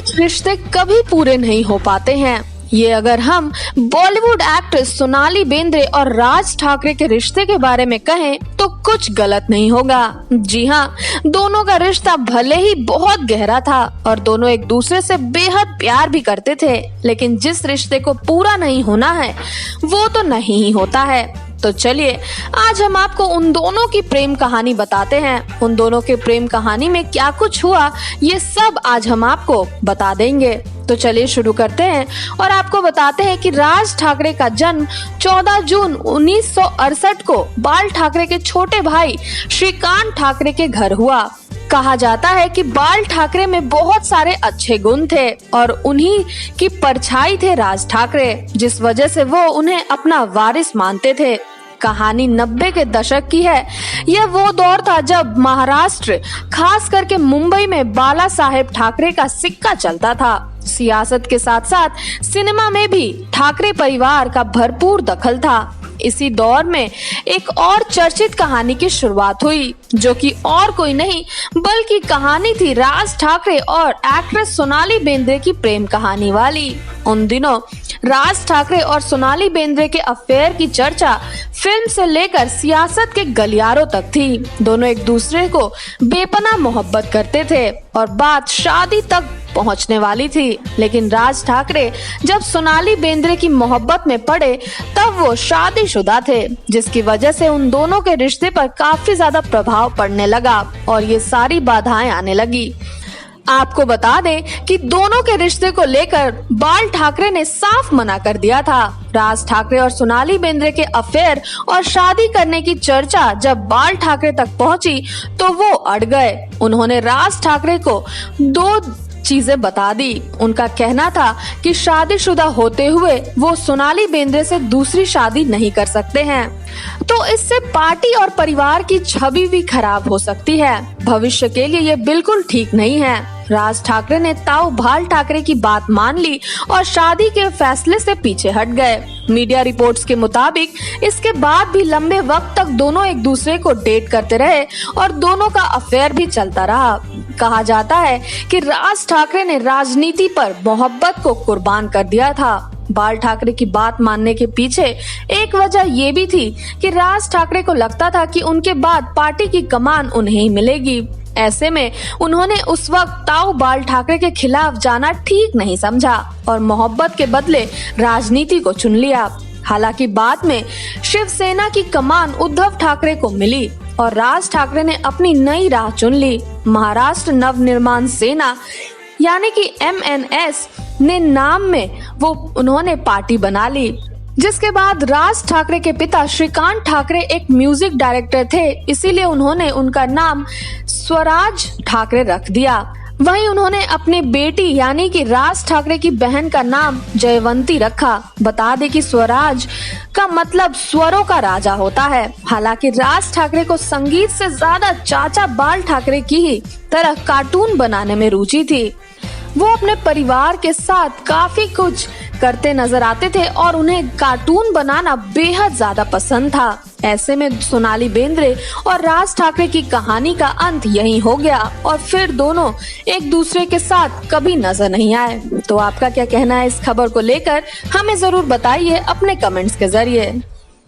रिश्ते कभी पूरे नहीं हो पाते हैं। ये अगर हम बॉलीवुड एक्ट्रेस सोनाली बेंद्रे और राज ठाकरे के रिश्ते के बारे में कहें तो कुछ गलत नहीं होगा। जी हाँ, दोनों का रिश्ता भले ही बहुत गहरा था और दोनों एक दूसरे से बेहद प्यार भी करते थे, लेकिन जिस रिश्ते को पूरा नहीं होना है वो तो नहीं ही होता है। तो चलिए आज हम आपको उन दोनों की प्रेम कहानी बताते हैं। उन दोनों के प्रेम कहानी में क्या कुछ हुआ ये सब आज हम आपको बता देंगे। तो चलिए शुरू करते हैं और आपको बताते हैं कि राज ठाकरे का जन्म 14 जून 1968 को बाल ठाकरे के छोटे भाई श्रीकांत ठाकरे के घर हुआ। कहा जाता है कि बाल ठाकरे में बहुत सारे अच्छे गुण थे और उन्हीं की परछाई थे राज ठाकरे, जिस वजह से वो उन्हें अपना वारिस मानते थे। कहानी 90 के दशक की है। यह वो दौर था जब महाराष्ट्र, खास करके मुंबई में बाला साहेब ठाकरे का सिक्का चलता था। सियासत के साथ साथ सिनेमा में भी ठाकरे परिवार का भरपूर दखल था। इसी दौर में एक और चर्चित कहानी की शुरुआत हुई, जो कि और कोई नहीं बल्कि कहानी थी राज ठाकरे और एक्ट्रेस सोनाली बेंद्रे की प्रेम कहानी वाली। उन दिनों राज ठाकरे और सोनाली बेंद्रे के अफेयर की चर्चा फिल्म से लेकर सियासत के गलियारों तक थी। दोनों एक दूसरे को बेपनाह मोहब्बत करते थे और बात शादी तक पहुंचने वाली थी। लेकिन राज ठाकरे जब सोनाली बेंद्रे की मोहब्बत में पड़े तब वो शादीशुदा थे, जिसकी वजह से उन दोनों के रिश्ते पर काफी ज्यादा प्रभाव पड़ने लगा और ये सारी बाधाएं आने लगी। आपको बता दें कि दोनों के रिश्ते को लेकर बाल ठाकरे ने साफ मना कर दिया था। राज ठाकरे और सोनाली बेंद्रे के अफेयर और शादी करने की चर्चा जब बाल ठाकरे तक पहुंची तो वो अड़ गए। उन्होंने राज ठाकरे को दो चीजें बता दी। उनका कहना था कि शादीशुदा होते हुए वो सोनाली बेंद्रे से दूसरी शादी नहीं कर सकते हैं, तो इससे पार्टी और परिवार की छवि भी खराब हो सकती है। भविष्य के लिए ये बिल्कुल ठीक नहीं है। राज ठाकरे ने ताऊ बाल ठाकरे की बात मान ली और शादी के फैसले से पीछे हट गए। मीडिया रिपोर्ट्स के मुताबिक इसके बाद भी लंबे वक्त तक दोनों एक दूसरे को डेट करते रहे और दोनों का अफेयर भी चलता रहा। कहा जाता है कि राज ठाकरे ने राजनीति पर मोहब्बत को कुर्बान कर दिया था। बाल ठाकरे की बात मानने के पीछे एक वजह ये भी थी कि राज ठाकरे को लगता था कि उनके बाद पार्टी की कमान उन्हें ही मिलेगी। ऐसे में उन्होंने उस वक्त ताऊ बाल ठाकरे के खिलाफ जाना ठीक नहीं समझा और मोहब्बत के बदले राजनीति को चुन लिया। हालांकि बाद में शिवसेना की कमान उद्धव ठाकरे को मिली और राज ठाकरे ने अपनी नई राह चुन ली। महाराष्ट्र नवनिर्माण सेना यानी कि MNS ने नाम में वो उन्होंने पार्टी बना ली, जिसके बाद राज ठाकरे के पिता श्रीकांत ठाकरे एक म्यूजिक डायरेक्टर थे, इसीलिए उन्होंने उनका नाम स्वराज ठाकरे रख दिया। वहीं उन्होंने अपनी बेटी यानी कि राज ठाकरे की बहन का नाम जयवंती रखा। बता दें कि स्वराज का मतलब स्वरों का राजा होता है। हालांकि राज ठाकरे को संगीत से ज्यादा चाचा बाल ठाकरे की ही तरह कार्टून बनाने में रुचि थी। वो अपने परिवार के साथ काफी कुछ करते नजर आते थे और उन्हें कार्टून बनाना बेहद ज्यादा पसंद था। ऐसे में सोनाली बेंद्रे और राज ठाकरे की कहानी का अंत यहीं हो गया और फिर दोनों एक दूसरे के साथ कभी नजर नहीं आए। तो आपका क्या कहना है इस खबर को लेकर, हमें जरूर बताइए अपने कमेंट्स के जरिए।